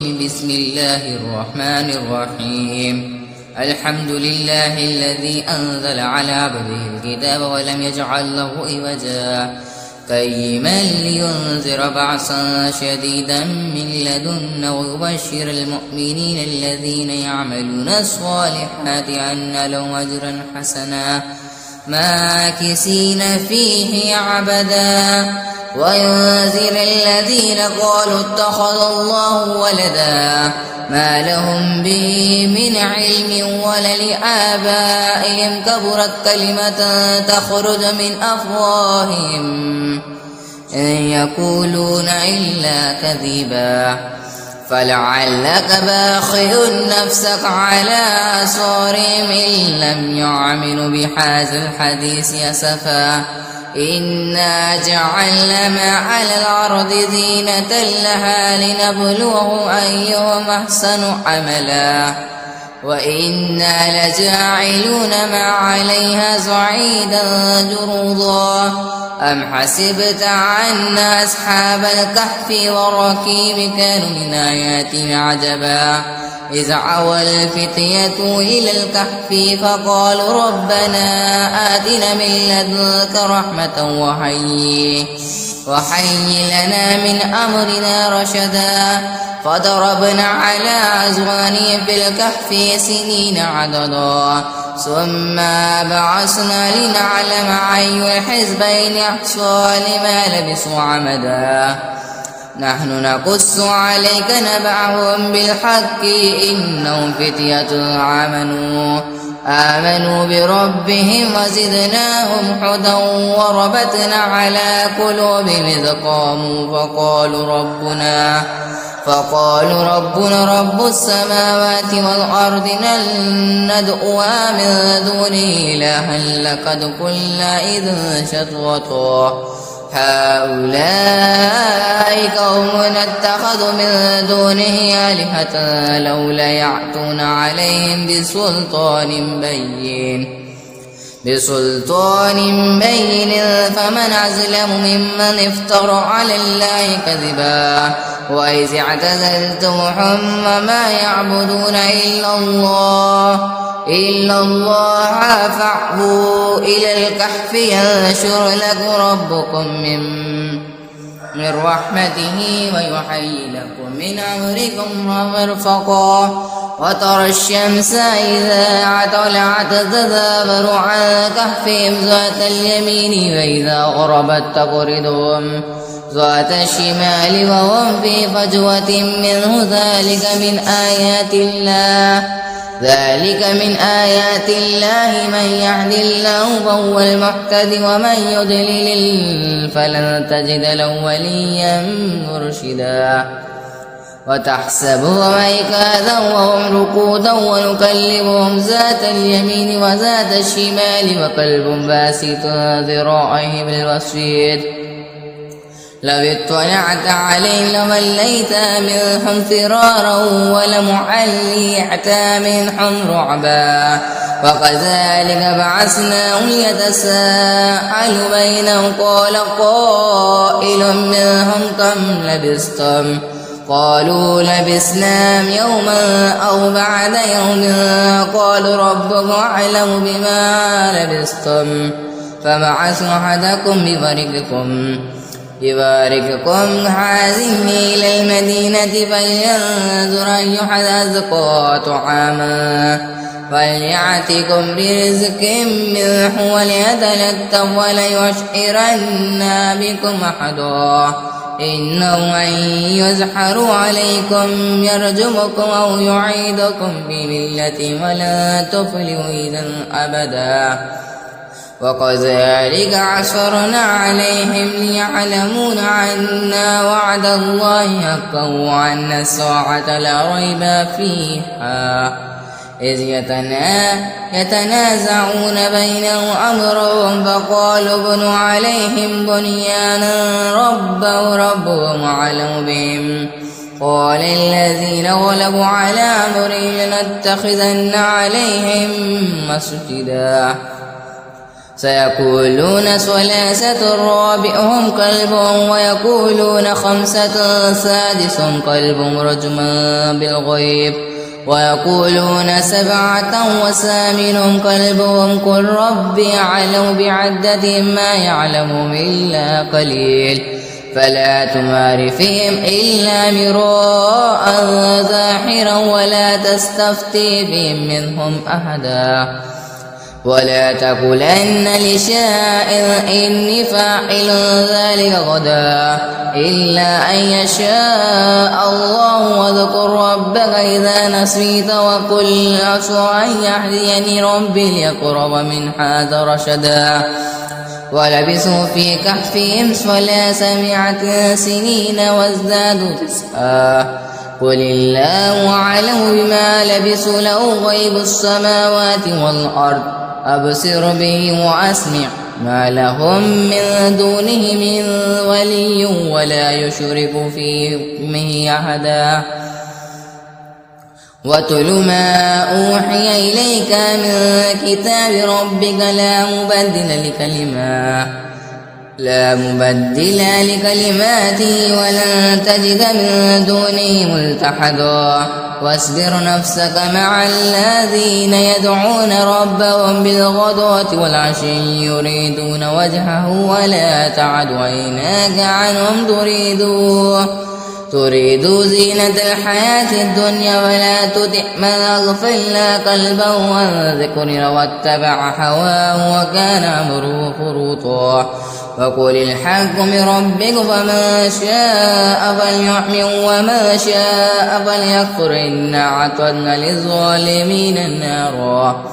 بسم الله الرحمن الرحيم. الحمد لله الذي أنزل على عبده الكتاب ولم يجعل له عوجا قيما لينذر بأسا شديدا من لدنه ويبشر المؤمنين الذين يعملون الصالحات أن لهم أجرا حسنا ماكثين فيه عبدا وينذر الذين قالوا اتخذ الله ولدا ما لهم به من علم ولا لآبائهم كبرت كلمة تخرج من أفواههم إن يقولون إلا كذبا فلعلك باخع نفسك على آثارهم إن لم يؤمنوا بهذا الحديث أسفا إنا جعلنا ما على الأرض زينة لها لنبلوهم أيهم أحسن عملا وإنا لجاعلون ما عليها صعيدا جروضا أم حسبت أن أصحاب الكهف والرقيم كانوا من آياتنا عجبا إذ أوى الفتية إلى الكهف فقالوا ربنا آتنا من لدنك رحمة وهيئ لنا من أمرنا رشدا فضربنا على أذقانهم في الكهف سنين عددا ثم بعثنا لنعلم أي الحزبين أحصى لما لبثوا عمدا نحن نقص عليك نبأهم بالحق إنهم فتية آمنوا بربهم وزدناهم هدى وربطنا على قلوبهم إذ قاموا فقالوا ربنا رب السماوات والأرض لن ندعو من دونه إلها لقد قلنا إذا شطوطا هؤلاء قوم اتخذوا من دونه آلهة لولا يأتون عليهم بسلطان بين فمن أظلم ممن افترى على الله كذبا وإذ اعتزلتموهم وما يعبدون إلا الله فاعبوا إلى الكهف ينشر لكم ربكم من رحمته ويحيي لكم من أمركم مرفقا وترى الشمس إذا طلعت تزاور عن كهفهم ذات اليمين وإذا غربت تقرضهم ذات الشمال وهم في فجوة منه ذلك من آيات الله من يهد الله فهو المهتد ومن يضلل فلن تجد له وليا مرشدا وتحسبهم أيقاظا وهم رقودا ونكلمهم ذات اليمين وذات الشمال وقلب باسط ذراعيه بالوسيد لو اطلعت عليهم لوليت منهم فرارا ولمعليت منهم رعبا وكذلك بعثناهم يتساءلوا بينهم قال قائل منهم كم لبثتم قالوا لبثنا يوما أو بعد يوم قالوا ربكم أعلم بما لبثتم فبعثوا أحدكم ببارككم هذه إلى المدينة فلينظر أيها أزكى طعاما فليأتكم برزق منه وليتلطف وليشعرن بكم أحدا إنه أن يزحروا عليكم يرجمكم أو يعيدكم بملة ولا تفلحوا إذا أبدا وكذلك عثرنا عليهم ليعلمون أن وعد الله حقا وأن الساعة لا ريب فيها إذ يتنازعون بينهم أمرهم فقالوا ابنوا عليهم بنيانا ربهم أعلم بهم قال الذين غلبوا على أمرهم لنتخذن عليهم مسجدا سيقولون ثلاثة رابعهم كلبهم ويقولون خمسة سادسهم كلبهم رجما بالغيب ويقولون سبعة وثامنهم كلبهم قل ربي أعلم بعدتهم ما يعلمهم إلا قليل فلا تمار فيهم إلا مراء ظاهرا ولا تستفتي فيهم منهم أحدا ولا تقولن لشائع إني فاعل ذلك غدا إلا أن يشاء الله واذكر ربك إذا نسيت وقل عسى أن يهديني ربي لأقرب من هذا رشدا ولبثوا في كهفهم 300 سنين وازدادوا 9 قل الله أعلم بما لبثوا له غيب السماوات والأرض أبصر به وأسمع ما لهم من دونه من ولي ولا يشرك في حكمه أحدا واتل ما أوحي إليك من كتاب ربك لا مبدل لكلماته ولن تجد من دونه ملتحدا واصبر نفسك مع الذين يدعون ربهم بالغدوة والعشي يريدون وجهه ولا تعد عيناك عنهم تريد زينة الحياة الدنيا ولا تطع من أغفلنا قلبه عن ذكرنا واتبع هواه وكان أمره فرطا وقل الحق من ربك فمن شاء فليؤمن ومن شاء فليكفر إنا أعتدنا للظالمين النارا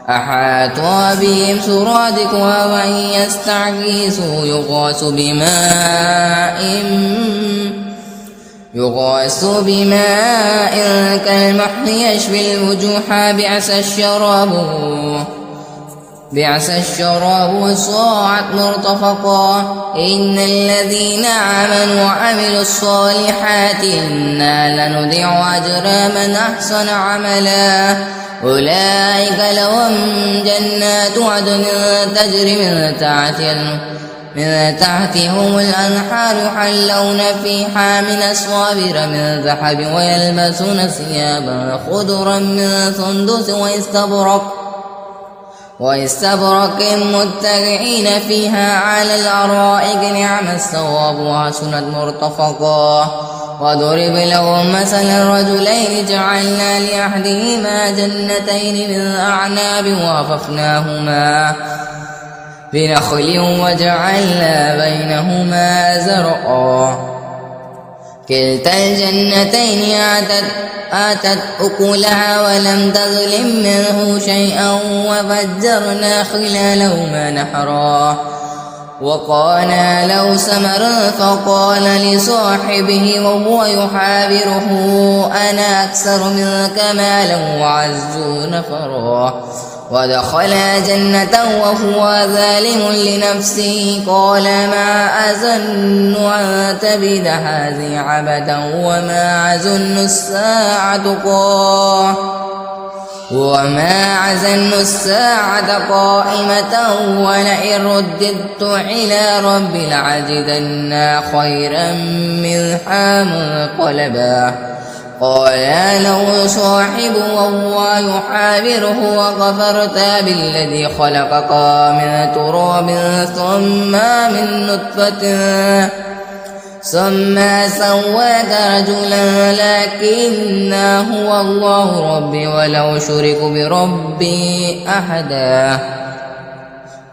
أحاط بهم سرادقها وإن يستغيثوا يغاث بماء كالمحل يشوي الوجوه بئس الشراب وساءت مرتفقا إن الذين آمنوا وعملوا الصالحات إنا لنضيع أجر من أحسن عملا أولئك لهم جنات عدن تجري من تحتهم الأنهار يحلون فيها من أساور من ذهب ويلبسون ثيابا خضرا من سندس واستبرق متكئين فيها على الأرائك نعم الثواب وحسنت مرتفقا وضرب لهم مثل الرجلين جعلنا لأحدهما جنتين من أعناب وحففناهما بنخل وجعلنا بينهما زرعا كلتا الجنتين آتت أكلها ولم تظلم منه شيئا وفجرنا خلالهما نهرا وقانا له ثمر فقال لصاحبه وهو يحاوره أنا أكثر منك مالا وأعز نفرا ودخل جنته وهو ظالم لنفسه قال ما أظن أن تبيد هذه عبدا وما أظن الساعة قائمة ولئن رددت إلى ربي لأجدن خيرا منها منقلبا قال له صاحبه وهو يحاوره وكفرت بالذي خلقك من تراب ثم سواك رجلا لكن هو الله ربي ولا أشرك بربي أحدا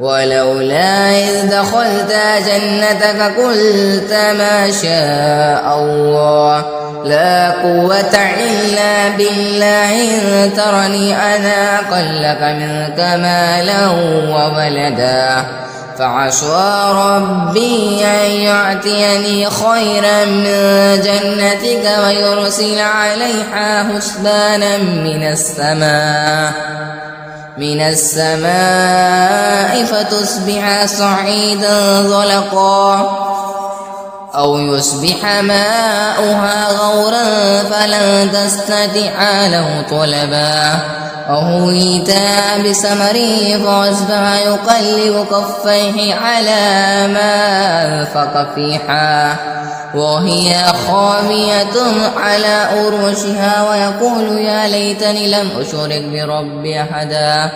ولولا إذ دخلت جنتك قلت ما شاء الله لا قوة إلا بالله إن ترني أنا أقلك منك مالا وولدا فعسى ربي أن يعطيني خيرا من جنتك ويرسل عليها حسبانا من السماء فتصبح صعيدا زلقا أو يصبح ماؤها غورا فلن تستطيع له طلبا وهويت بثمره فأصبح يقلب كفيه على ما أنفق فيها وهي خاوية على عروشها ويقول يا ليتني لم أشرك بربي أحدا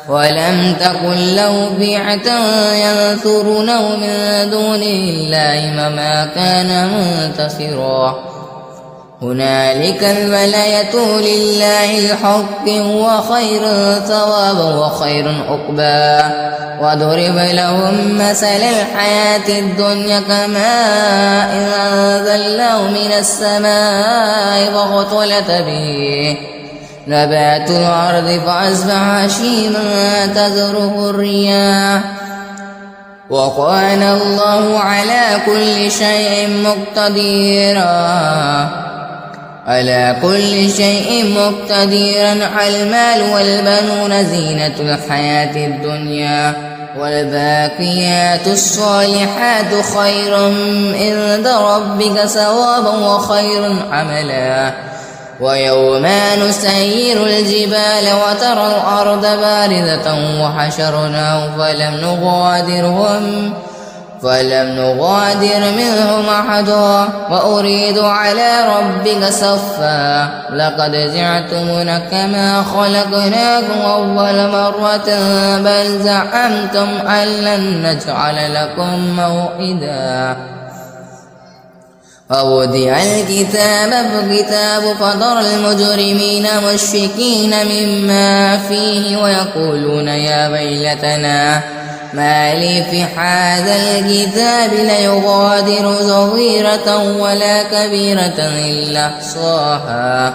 ولم تكن له فئة ينصرونه من دون الله وما كان منتصرا هنالك الولاية لله الحق هو خير ثوابا وخير عقبا وضرب لهم مثل الحياة الدنيا كماء أنزلناه من السماء فاختلط به نبات الأرض فأصبح هشيما تذروه الرياح وكان الله على كل شيء مقتدرا المال والبنون زينة الحياة الدنيا والباقيات الصالحات خير عند ربك ثوابا وخير عملا ويوم نسير الجبال وترى الأرض بارزة وحشرناهم فلم نغادر منهم أحدا وأريد على ربك صفا لقد جئتمونا كما خلقناكم أول مرة بل زعمتم أن لن نجعل لكم موعدا ووضع الكتاب فترى المجرمين مشفقين مما فيه ويقولون يا ويلتنا ما لي في هذا الكتاب لا يغادر صغيرة ولا كبيرة إلا أحصاها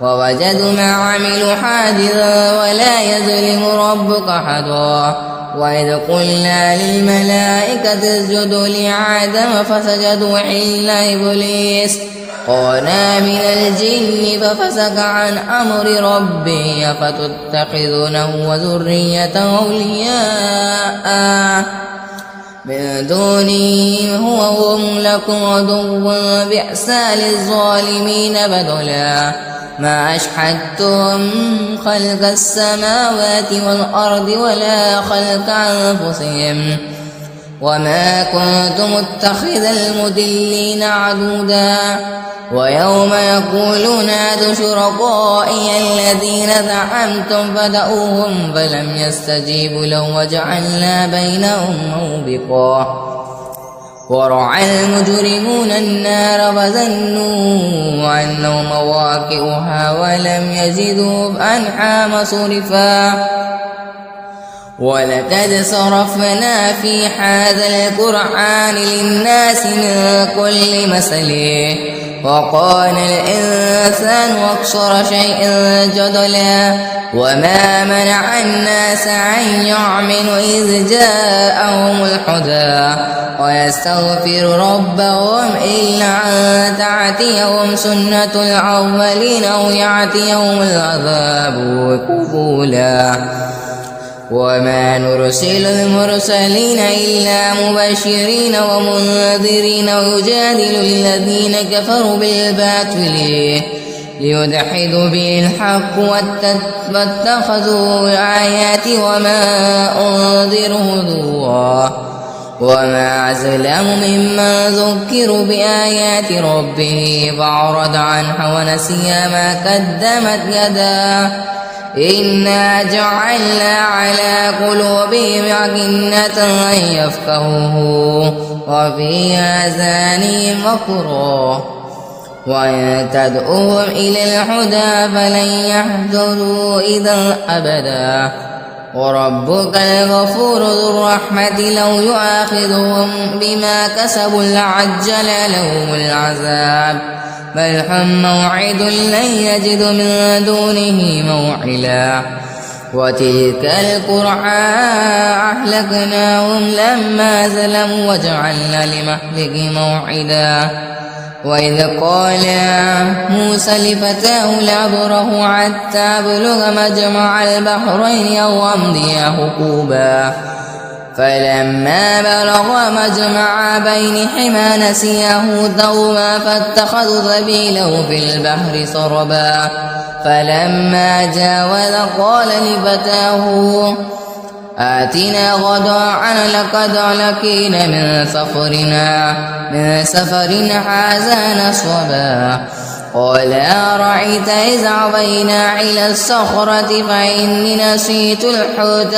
ووجدوا ما عملوا حاضرا ولا يظلم ربك أحدا وإذ قلنا للملائكة اسجدوا لآدم فسجدوا إلا إبليس كان من الجن ففسق عن أمر ربه أفتتخذونه وذريته أولياء من دونه هم لكم عدو بئس للظالمين بدلا ما أشهدتم خلق السماوات والأرض ولا خلق أنفسهم وما كنت متخذ المضلين عضدا ويوم يقولون نادوا شركائي الذين زعمتم فدعوهم فلم يستجيبوا لهم وجعلنا بينهم موبقا ورعى المجرمون النار فظنوا أنهم مواقعها ولم يجدوا عنها مصرفا ولقد صرفنا في هذا القرآن للناس من كل مثل وقال الإنسان أكثر شيء جدلا وما منع الناس أن يؤمنوا إذ جاءهم الهدى ويستغفر ربهم إلا أن تأتيهم سنة الأولين أو يأتيهم العذاب قبولا وما نرسل المرسلين إلا مبشرين ومنذرين ويجادل الذين كفروا بالباطل ليدحضوا به الحق واتخذوا الآيات وما أنذروا هزوا وما أظلم ممن ذكر بآيات ربه فأعرض عنها ونسي ما قدمت يداه إنا جعلنا على قلوبهم أكنة أن يفقهوه وفي آذانهم وقرا وإن تدعوهم إلى الهدى فلن يهتدوا إذا أبدا وربك الغفور ذو الرحمة لو يؤاخذهم بما كسبوا لعجل لهم العذاب بل هم موعد لن يجدوا من دونه موعلا وتلك القرى أهلكناهم لما ظلموا وجعلنا لمهلكهم موعدا وإذ قال موسى لفتاه لأبره حتى أبلغ مجمع البحرين أو أمضي حقوبا فلما بلغ مجمع بينهما نسيا حوتهما فاتخذ سبيله في البحر سربا فلما جاوز قال لفتاه آتنا غداءنا لقد لقينا من سفرنا هذا نصبا قال أرأيت إذ عوينا إلى الصخرة فإني نسيت الحوت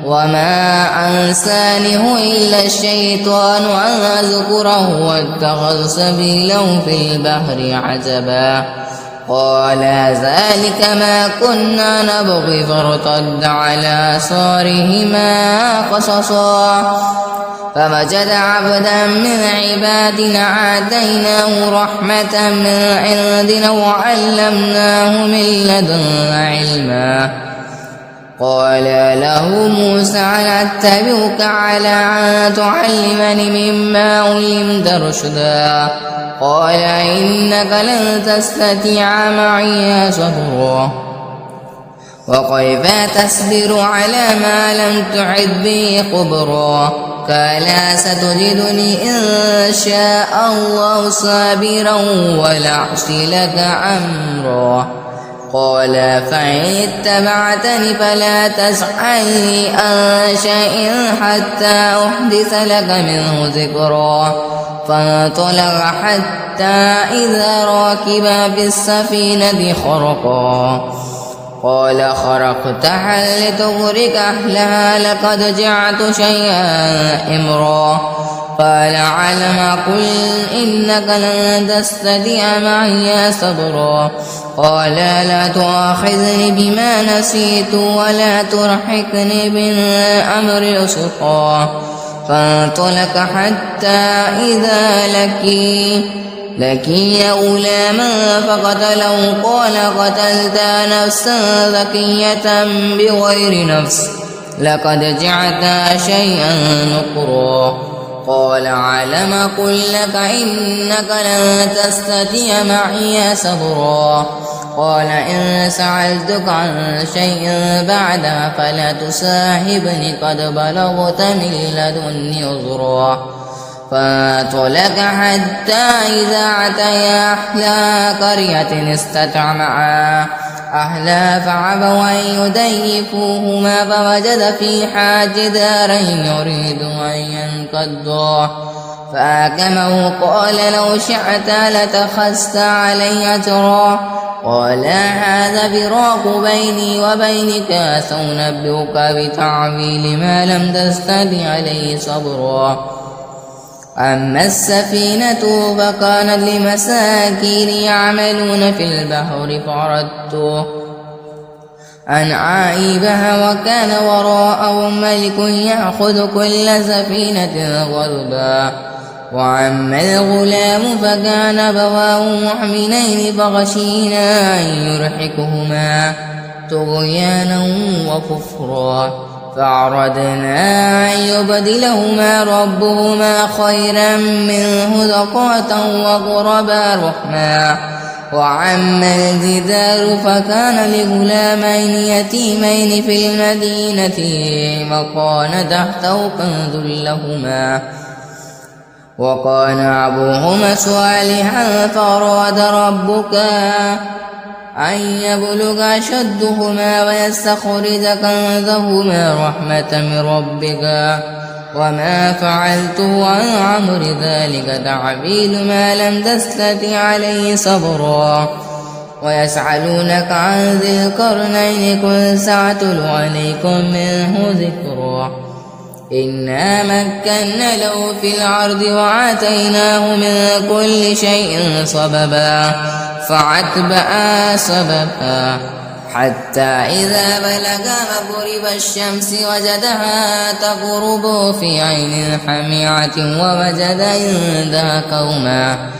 وما أنسانيه إلا الشيطان أن أذكره واتخذ سبيله في البحر عجبا قال ذلك ما كنا نبغي فارتد على آثارهما قصصا فوجد عبدا من عبادنا آتيناه رحمة من عندنا وعلمناه من لدنا علما قال له موسى هل أتبعك على أن تعلمني مما علمت رشدا قال إنك لن تستطيع معي صبرا وكيف تصبر على ما لم تعد به خبرا قال ستجدني إن شاء الله صابرا ولا أعصي لك أمرا قال فإن اتبعتني فلا تسألني عن شيء حتى أحدث لك منه ذكرا فانطلق حتى إذا ركبا في السفينة خرقا قال خرقتها لتغرق أهلها لقد جعلت شيئا إمرا قال علم قل إنك لن تستطيع معي صبرا قال لا تؤاخذني بما نسيت ولا ترهقني من أمري عسرا فانطلق حتى إذا لقي غلاما فقتله قال قتلت نفسا زكية بغير نفس لقد جعلت شيئا نكرا قال علم قل لك إنك لن تستطيع معي صبرا قال إن سألتك عن شيء بعدها فلا تصاحبني قد بلغت من لدني عذرا فانطلق حتى إذا أتيا أهل قرية استطعما أهلها فأبوا أن يضيفوهما فوجد فيها جدارا يريد أن ينقضا فأحكمه قال لو شئت لاتخذت علي أجرا قال هذا فراق بيني وبينك سأنبئك بتأويل ما لم تستطع عليه صبرا أما السفينة فكانت لمساكين يعملون في البحر فأردت أن أعيبها وكان وراءهم ملك يأخذ كل سفينة غصبا وأما الغلام فكان أبواه مؤمنين فخشينا أن يرهقهما طغيانا وكفرا فأردنا أن يبدلهما ربهما خيرا منه زكاة وقربا رحما وأما الجدار فكان لغلامين يتيمين في المدينة وكان تحته كنز لهما وكان أبوهما صالحا فأراد ربك أن يبلغ أشدهما ويستخرج كنزهما رحمة من ربك وما فعلته عن أمر ذلك تعبيل ما لم تستطع عليه صبرا ويسألونك عن ذي القرنين قل سأتلو عليكم منه ذكرا إنا مكنا له في الأرض وآتيناه من كل شيء سببا فأتبع سببا حتى إذا بلغ مغرب الشمس وجدها تغرب في عين حميعة ووجد عندها قوما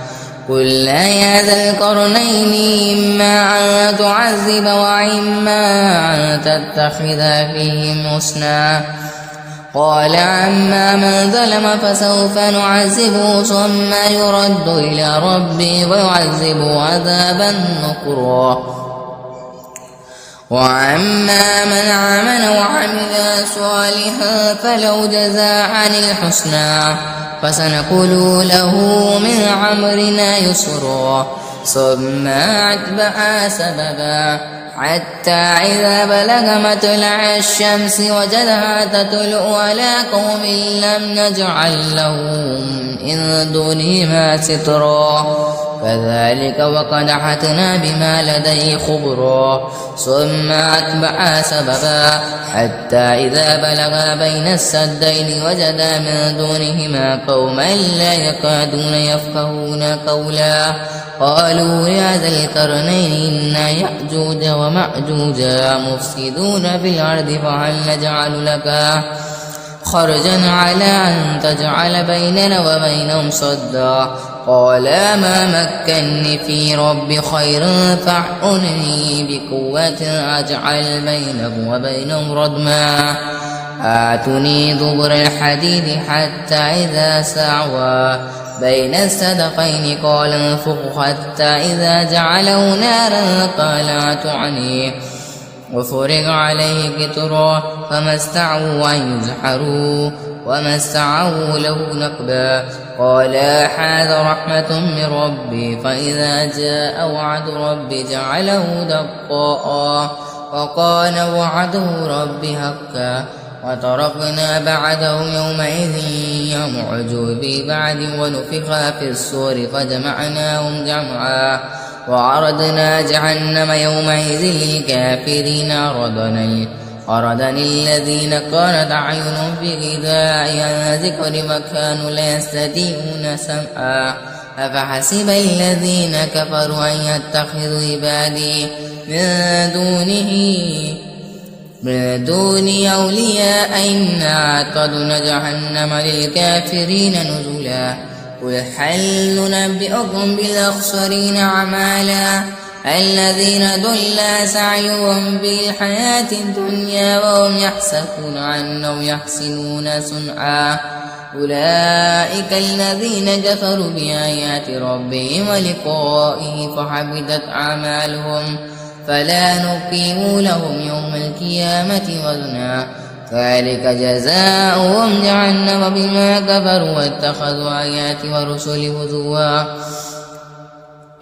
قل يا ذا القرنين إما أن تعذب وإما أن تتخذ فيهم حسنا قال أما من ظلم فسوف نعذبه ثم يرد إلى ربه ويعذبه عذابا نكرا وأما من آمن وعمل صالحا فله جزاء الحسنى فسنقول له من أمرنا يسرا ثم أتبع سببا حتى إذا بلغ مطلع الشمس وجدها تطلع على قوم لم نجعل لهم من دونهما سترا كذلك وقد أحطنا بما لديه خبرا ثم أتبع سببا حتى إذا بلغا بين السدين وجدا من دونهما قوما لا يكادون يفقهون قولا قالوا يا ذا القرنين إن يأجوج ومأجوج مفسدون في الأرض فهل نجعل لك خرجا على أن تجعل بيننا وبينهم صدا قال ما مكني في ربي خير فاعونني بقوة أجعل بينكم وبينهم ردما آتني زبر الحديد حتى إذا سعوا بين السدقين قال انفخ حتى إذا جعله نارا قال أتعني وفرغ عليه قطرا فما استعوا أن يزحروا وما استعوا له نقبا قال هذا رحمة من ربي فإذا جاء وعد ربي جعله دقاء وقال وعده ربي حقا وتركنا بعدهم يومئذ يمعج في بعد ونفخ في الصور فجمعناهم جمعا وعرضنا جهنم يومئذ للكافرين عرضا الذين كانت أعينهم في غذاء عن ذكر وكانوا لا يستطيعون سمعا أفحسب الذين كفروا أن يتخذوا عبادي من دوني أولياء إنا أعتدنا جهنم للكافرين نزلا قل هل ننبئكم بالأخسرين أعمالا الذين ضل سعيهم بالحياة الدنيا وهم يحسبون أنهم يحسنون صنعا أولئك الذين كفروا بآيات ربهم ولقائه فحبطت أعمالهم فلا نقيم لهم يوم القيامة وزنا ذلك جزاؤهم جهنم بما كفروا واتخذوا آياتي ورسلي هزوا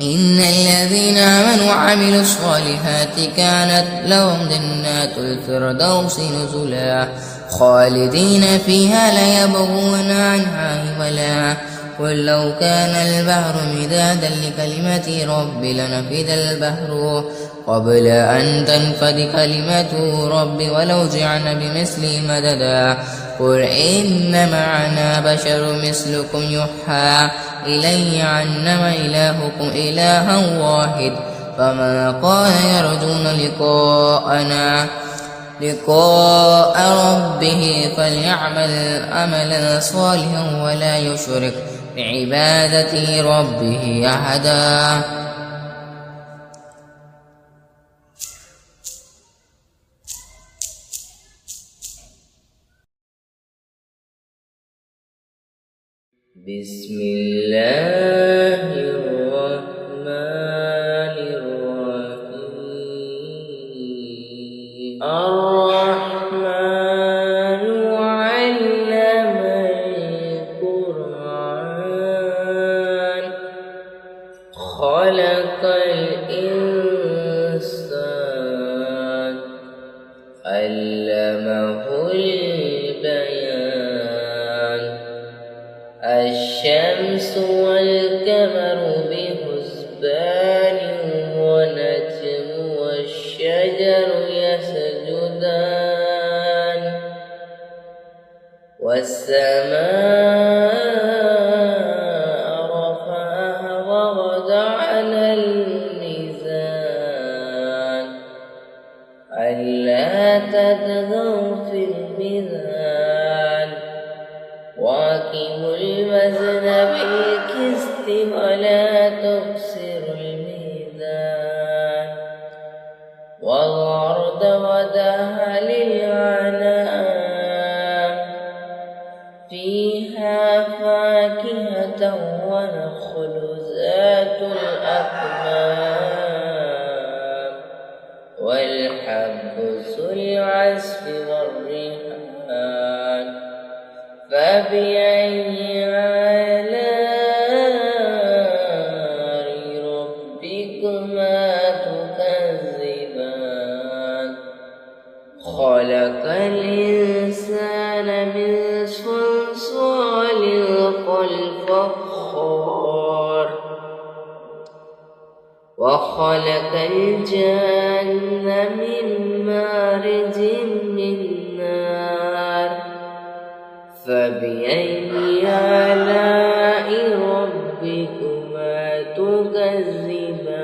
إن الذين آمنوا وعملوا الصالحات كانت لهم جنات الفردوس نزلا خالدين فيها لا يبغون عنها حولا قل لو كان البحر مدادا لكلمة ربي لنفد البحر قبل أن تنفد كلمة ربي ولو جعلنا بمثله مددا قل إنما أنا بشر مثلكم يوحى إلي أنما إلهكم إله واحد فمن قال يرجون لقاء ربه فليعمل عملا صالحا ولا يشرك بعبادة ربه أحدا بسم الله الرحمن الرحيم الرحمن علم القرآن خلق الإنسان علمه البيان الشمس والقمر بحسبان والنجم والشجر يسجدان والسماء رفعها ووضع الميزان ألا تطغوا في الميزان وأقيموا الوزن بالقسط ولا تخسروا الميزان والأرض وضعها للأنام فيها فاكهة ونخل ذات الأكمام والحب وتنفس العصف والريحان فبأي آلاء ربكما تكذبان خلق الإنسان من صلصال كالفخار وخلق الجن من مارج من نار فبأي آلاء ربكما تكذبان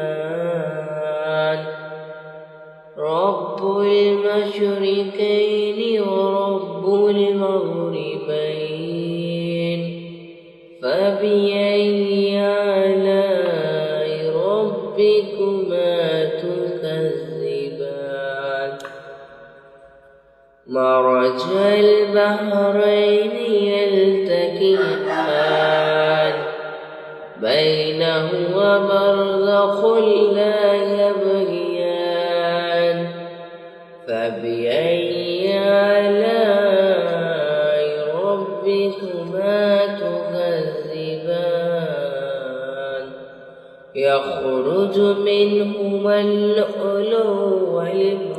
رب المشرقين ورب المغربين فبأي آلاء ربكما تكذبان مرج البحرين يلتقيان بينهما برزخ لا يبغيان فبأي آلاء ربكما تكذبان يخرج منهما اللؤلؤ والمرجان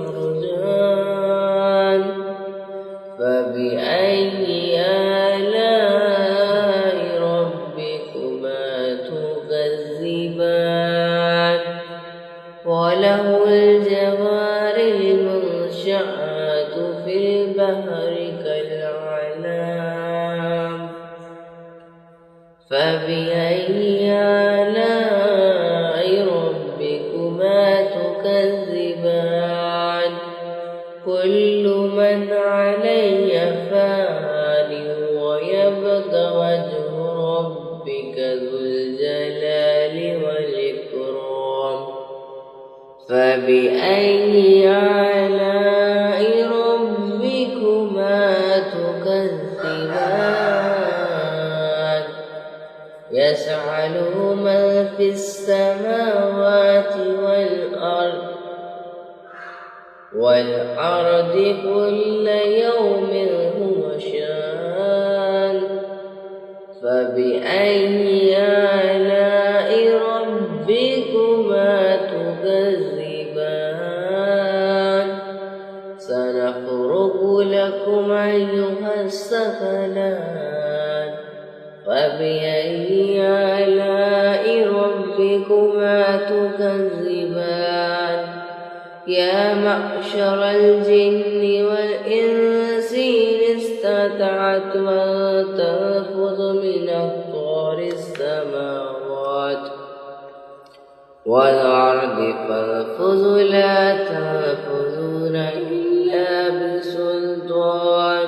فبأي آلاء ربكما تكذبان وله الجوار المنشآت في البحر كالأعلام فبأي آلاء ربكما تكذبان كل من عليها فان ويبقى وجه ربك ذو الجلال والإكرام فبأي آلاء ربكما تكذبان يسأله من في السماوات والأرض كل يوم هو شان فبأي آلاء ربكما تكذبان سنفرغ لكم أيها الثقلان فبأي آلاء ربكما تكذبان يا معشر الجن والإنس إن استطعتم أن تنفذوا من أقطار السماوات والأرض فانفذوا لا تنفذون إلا بسلطان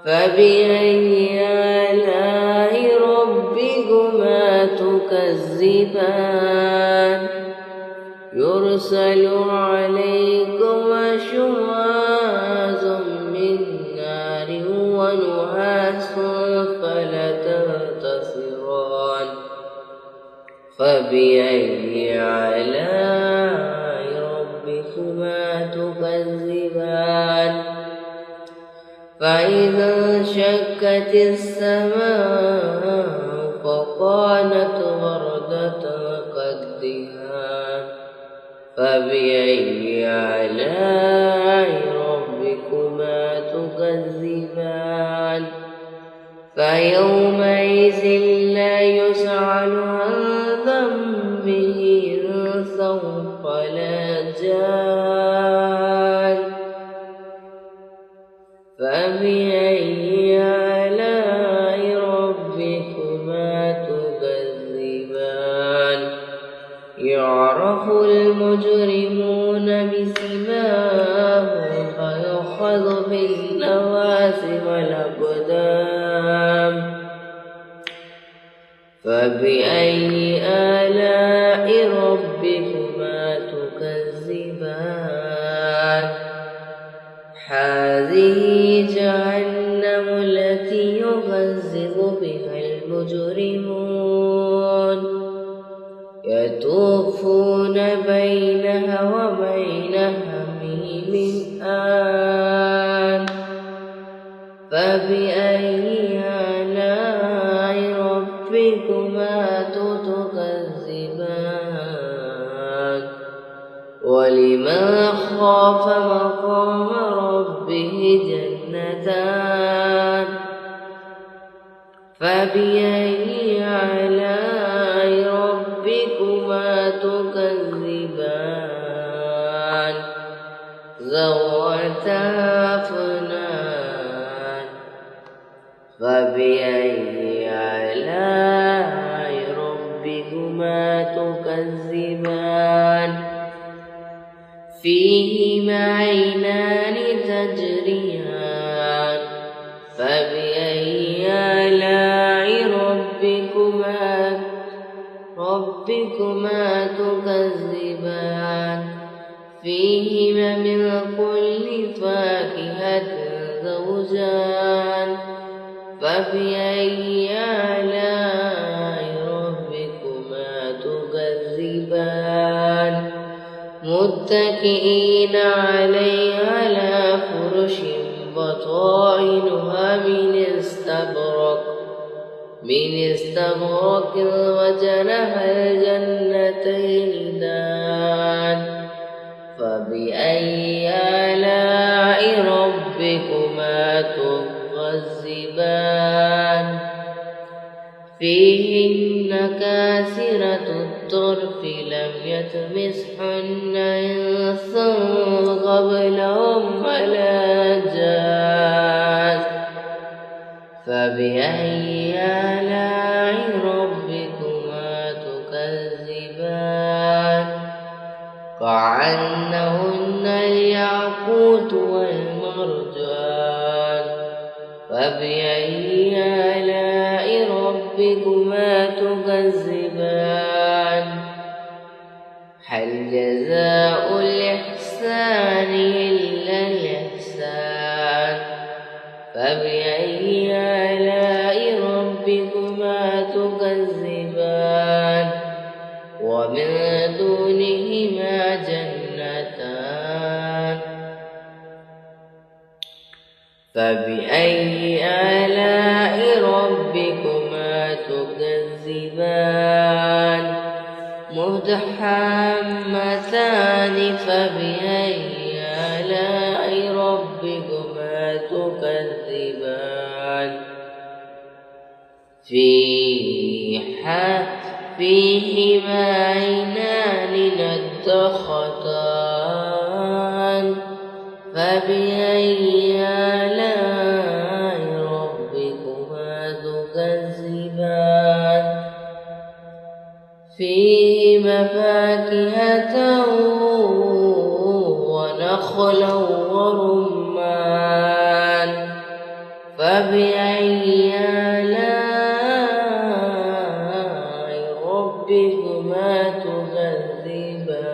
فبأي آلاء ربكما تكذبان يرسل عليكم شواظ من نار ونحاس فلا تنتصران فبأي آلاء ربكما تكذبان فإذا انشقت السماء فكانت وردة كالدهان فبأي آلاء ربكما تكذبان فيومئذ لا يسأل عن ذنبه إنس ولا جان فبأي آلاء ربكما تكذبان يعرف المجرمون بسيماهم فيؤخذ بالنواصي والأقدام فبأي آلاء ربكما تكذبان هذه جهنم التي يكذب بها المجرمون يطوفون بينها وبين حميم من آن فبأي آلاء ربكما تكذبان ولمن خاف مقام ربه جنتان فبأي آلاء ربكما تكذبان ذواتا أفنان فبأي آلاء ربكما تكذبان فيهما عينان تجريان فبأي آلاء ربكما تكذبان فيهما من كل فاكهة زوجان فبأي آلاء ربكما تكذبان متكئين عليها على فرش بطائنها من استبرق وجنها الجنتين دان فبأي آلاء ربكما تكذبان فيهن كاسرة الطرف لم يطمثهن إنس قبلهم ولا جان فبأي آلاء ربكما تكذبان كأنهن الياقوت والمرجان فبأي آلاء ربكما تكذبان هل جزاء الإحسان إلا الإحسان فبأي آلاء ربكما تكذبان ومن دونهما جنتان فبأي آلاء ربكما تكذبان مدحمتان فبأي آلاء ربكما تكذبان فيهما عينان نضختان فبأي آلاء ربكما تكذبان فيهما فاكهة ونخلا ورمان فبأي آلاء ربكما تكذبان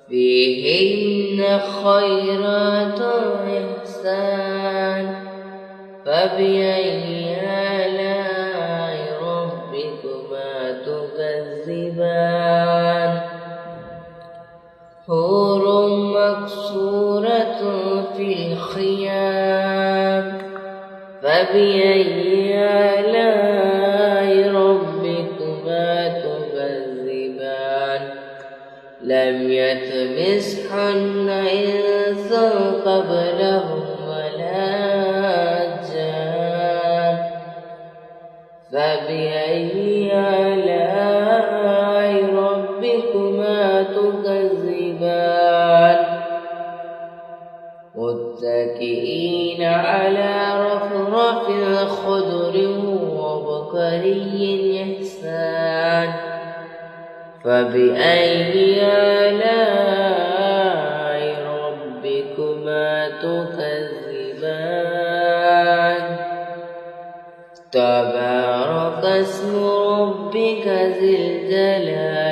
فيهن خيرات إحسان فبأي آلاء ربكما تكذبان حور مقصورة في الخيام فبأي آلاء ربكما تكذبان لم يطمثهن إنس قبلهم ولا جان فبأي آلاء ربكما تكذبان متكئين على رفرف خضر وبقري إحسان فبأي آلاء ربكما تكذبان تبارك اسم ربك ذي الجلال